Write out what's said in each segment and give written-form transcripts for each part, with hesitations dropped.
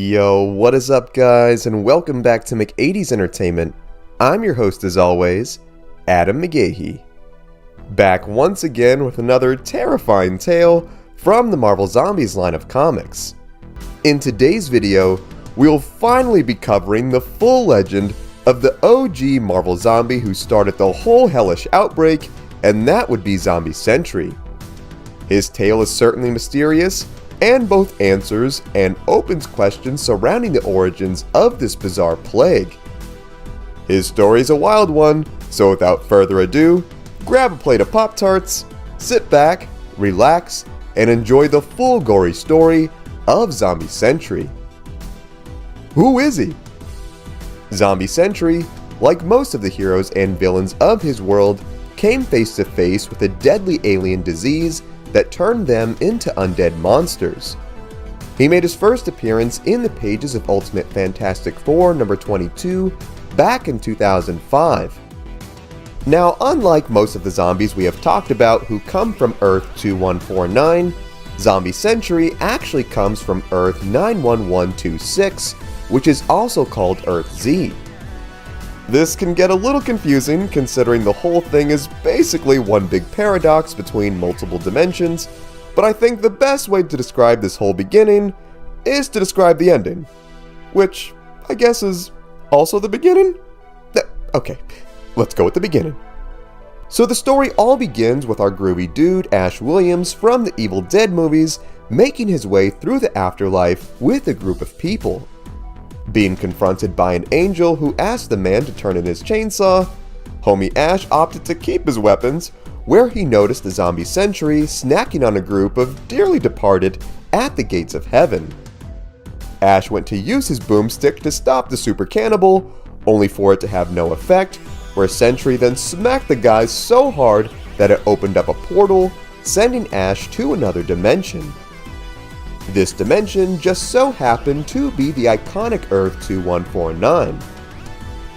Yo, what is up guys, and welcome back to McAdee's Entertainment. I'm your host as always, Adam McGahee. Back once again with another terrifying tale from the Marvel Zombies line of comics. In today's video, we'll finally be covering the full legend of the OG Marvel Zombie who started the whole hellish outbreak, and that would be Zombie Sentry. His tale is certainly mysterious, and both answers and opens questions surrounding the origins of this bizarre plague. His story is a wild one, so without further ado, grab a plate of Pop-Tarts, sit back, relax, and enjoy the full gory story of Zombie Sentry. Who is he? Zombie Sentry, like most of the heroes and villains of his world, came face to face with a deadly alien disease that turned them into undead monsters. He made his first appearance in the pages of Ultimate Fantastic Four number 22 back in 2005. Now, unlike most of the zombies we have talked about who come from Earth 2149, Zombie Sentry actually comes from Earth 91126, which is also called Earth Z. This can get a little confusing considering the whole thing is basically one big paradox between multiple dimensions, but I think the best way to describe this whole beginning is to describe the ending, which I guess is also the beginning? Okay, let's go with the beginning. So the story all begins with our groovy dude Ash Williams from the Evil Dead movies making his way through the afterlife with a group of people. Being confronted by an angel who asked the man to turn in his chainsaw, homie Ash opted to keep his weapons, where he noticed the Zombie Sentry snacking on a group of dearly departed at the gates of heaven. Ash went to use his boomstick to stop the super cannibal, only for it to have no effect, where Sentry then smacked the guys so hard that it opened up a portal, sending Ash to another dimension. This dimension just so happened to be the iconic Earth 2149.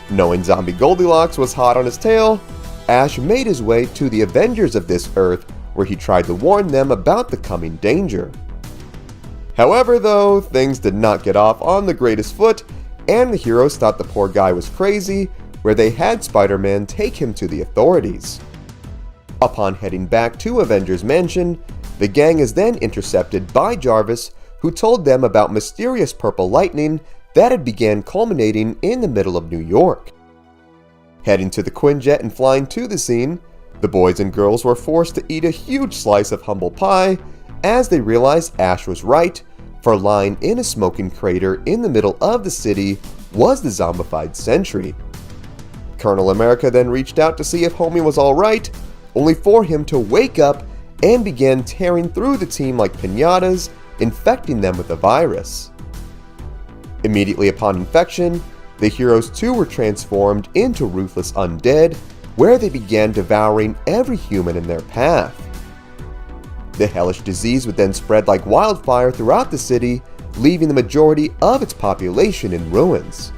Knowing Zombie Goldilocks was hot on his tail, Ash made his way to the Avengers of this Earth, where he tried to warn them about the coming danger. However though, things did not get off on the greatest foot, and the heroes thought the poor guy was crazy, where they had Spider-Man take him to the authorities. Upon heading back to Avengers Mansion, the gang is then intercepted by Jarvis, who told them about mysterious purple lightning that had began culminating in the middle of New York. Heading to the Quinjet and flying to the scene, the boys and girls were forced to eat a huge slice of humble pie as they realized Ash was right, for lying in a smoking crater in the middle of the city was the zombified Sentry. Colonel America then reached out to see if homie was alright, only for him to wake up and began tearing through the team like piñatas, infecting them with the virus. Immediately upon infection, the heroes too were transformed into ruthless undead, where they began devouring every human in their path. The hellish disease would then spread like wildfire throughout the city, leaving the majority of its population in ruins.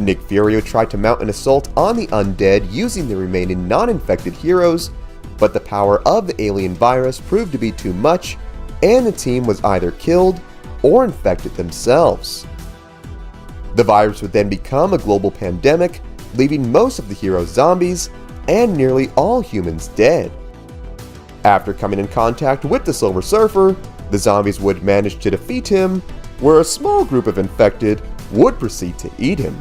Nick Furio tried to mount an assault on the undead using the remaining non-infected heroes, but the power of the alien virus proved to be too much, and the team was either killed or infected themselves. The virus would then become a global pandemic, leaving most of the heroes zombies and nearly all humans dead. After coming in contact with the Silver Surfer, the zombies would manage to defeat him, where a small group of infected would proceed to eat him.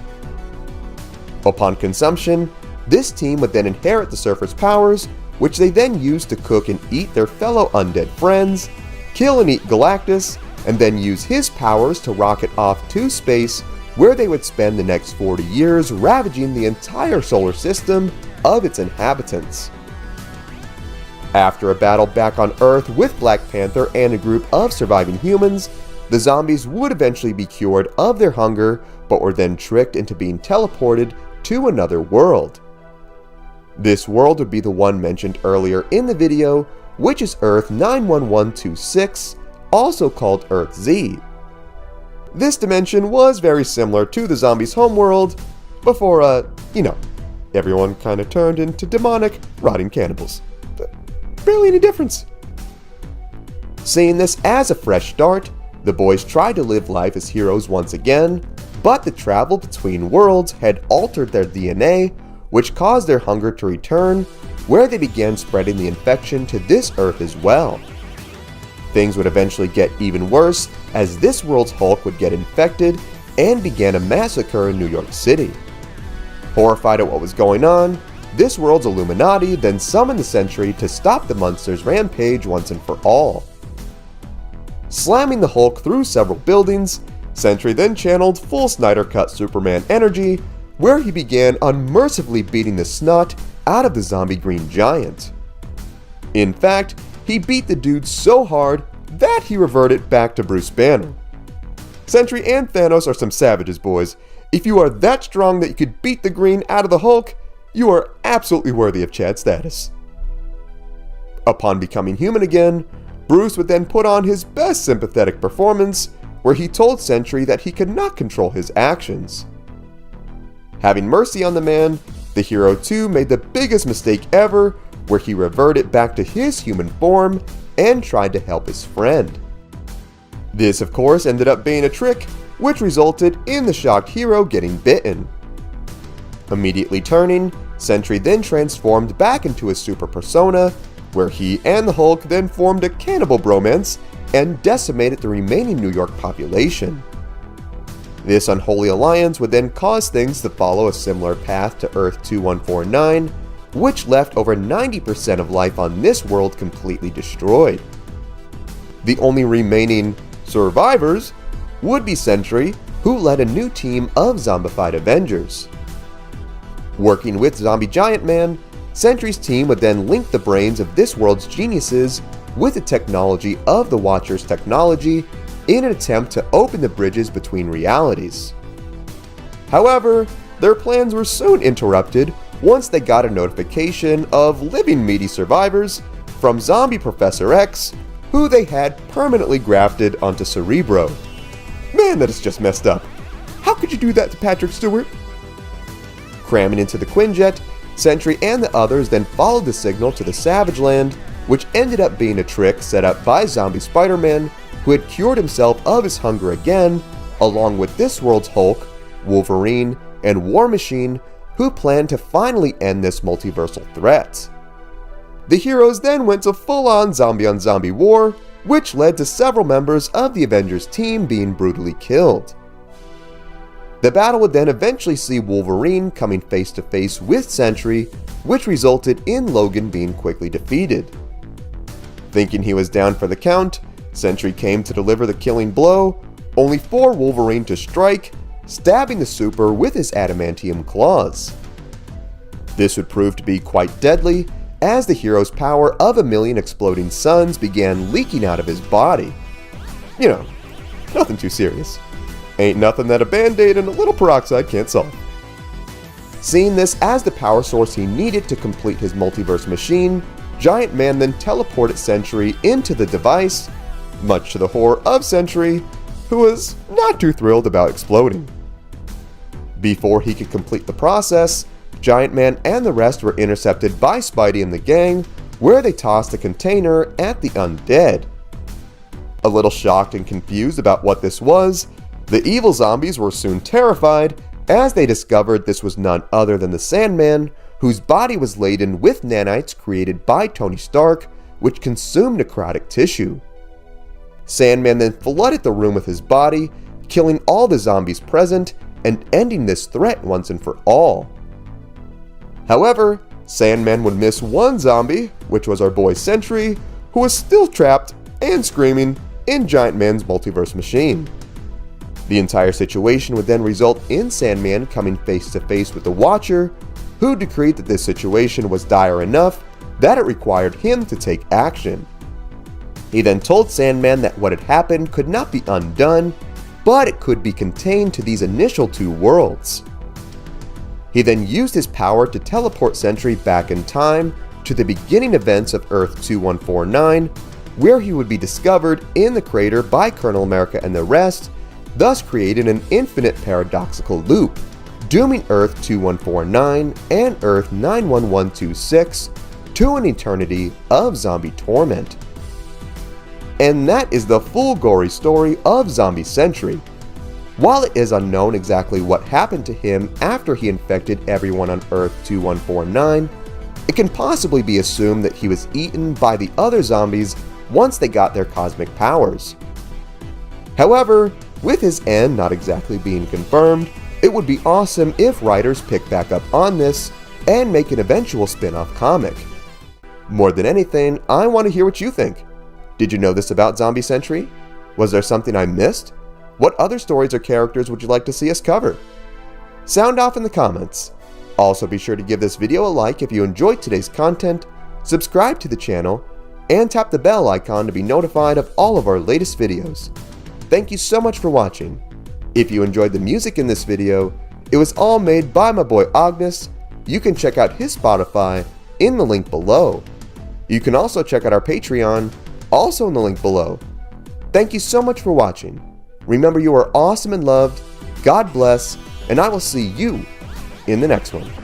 Upon consumption, this team would then inherit the Surfer's powers, which they then use to cook and eat their fellow undead friends, kill and eat Galactus, and then use his powers to rocket off to space, where they would spend the next 40 years ravaging the entire solar system of its inhabitants. After a battle back on Earth with Black Panther and a group of surviving humans, the zombies would eventually be cured of their hunger, but were then tricked into being teleported to another world. This world would be the one mentioned earlier in the video, which is Earth 91126, also called Earth Z. This dimension was very similar to the zombies' homeworld before, everyone kinda turned into demonic, rotting cannibals. Barely any difference. Seeing this as a fresh start, The boys tried to live life as heroes once again, but the travel between worlds had altered their DNA, which caused their hunger to return, where they began spreading the infection to this Earth as well. Things would eventually get even worse as this world's Hulk would get infected and began a massacre in New York City. Horrified at what was going on, this world's Illuminati then summoned the Sentry to stop the monster's rampage once and for all. Slamming the Hulk through several buildings, Sentry then channeled full Snyder Cut Superman energy, where he began unmercifully beating the snot out of the zombie green giant. In fact, he beat the dude so hard that he reverted back to Bruce Banner. Sentry and Thanos are some savages, boys. If you are that strong that you could beat the green out of the Hulk, you are absolutely worthy of Chad status. Upon becoming human again, Bruce would then put on his best sympathetic performance, where he told Sentry that he could not control his actions. Having mercy on the man, the hero too made the biggest mistake ever, where he reverted back to his human form and tried to help his friend. This of course ended up being a trick, which resulted in the shocked hero getting bitten. Immediately turning, Sentry then transformed back into his super persona, where he and the Hulk then formed a cannibal bromance and decimated the remaining New York population. This unholy alliance would then cause things to follow a similar path to Earth 2149, which left over 90% of life on this world completely destroyed. The only remaining survivors would be Sentry, who led a new team of zombified Avengers. Working with Zombie Giant Man, Sentry's team would then link the brains of this world's geniuses with the technology of the Watcher's technology in an attempt to open the bridges between realities. However, their plans were soon interrupted once they got a notification of living meaty survivors from Zombie Professor X, who they had permanently grafted onto Cerebro. Man, that is just messed up. How could you do that to Patrick Stewart? Cramming into the Quinjet, Sentry and the others then followed the signal to the Savage Land, which ended up being a trick set up by Zombie Spider-Man, who had cured himself of his hunger again, along with this world's Hulk, Wolverine, and War Machine, who planned to finally end this multiversal threat. The heroes then went to full-on zombie-on-zombie war, which led to several members of the Avengers team being brutally killed. The battle would then eventually see Wolverine coming face to face with Sentry, which resulted in Logan being quickly defeated. Thinking he was down for the count, Sentry came to deliver the killing blow, only for Wolverine to strike, stabbing the super with his adamantium claws. This would prove to be quite deadly, as the hero's power of 1,000,000 exploding suns began leaking out of his body. You know, nothing too serious. Ain't nothing that a band-aid and a little peroxide can't solve. Seeing this as the power source he needed to complete his multiverse machine, Giant Man then teleported Sentry into the device, much to the horror of Sentry, who was not too thrilled about exploding. Before he could complete the process, Giant Man and the rest were intercepted by Spidey and the gang, where they tossed a container at the undead. A little shocked and confused about what this was, the evil zombies were soon terrified as they discovered this was none other than the Sandman, whose body was laden with nanites created by Tony Stark, which consumed necrotic tissue. Sandman then flooded the room with his body, killing all the zombies present and ending this threat once and for all. However, Sandman would miss one zombie, which was our boy Sentry, who was still trapped and screaming in Giant Man's multiverse machine. The entire situation would then result in Sandman coming face to face with the Watcher, who decreed that this situation was dire enough that it required him to take action. He then told Sandman that what had happened could not be undone, but it could be contained to these initial two worlds. He then used his power to teleport Sentry back in time to the beginning events of Earth 2149, where he would be discovered in the crater by Colonel America and the rest, thus creating an infinite paradoxical loop, dooming Earth 2149 and Earth 91126 to an eternity of zombie torment. And that is the full gory story of Zombie Sentry. While it is unknown exactly what happened to him after he infected everyone on Earth 2149, it can possibly be assumed that he was eaten by the other zombies once they got their cosmic powers. However, with his end not exactly being confirmed, it would be awesome if writers pick back up on this and make an eventual spin-off comic. More than anything, I want to hear what you think. Did you know this about Zombie Sentry? Was there something I missed? What other stories or characters would you like to see us cover? Sound off in the comments. Also be sure to give this video a like if you enjoyed today's content, subscribe to the channel, and tap the bell icon to be notified of all of our latest videos. Thank you so much for watching. If you enjoyed the music in this video, it was all made by my boy Ognihs. You can check out his Spotify in the link below. You can also check out our Patreon, also in the link below. Thank you so much for watching. Remember, you are awesome and loved. God bless, and I will see you in the next one.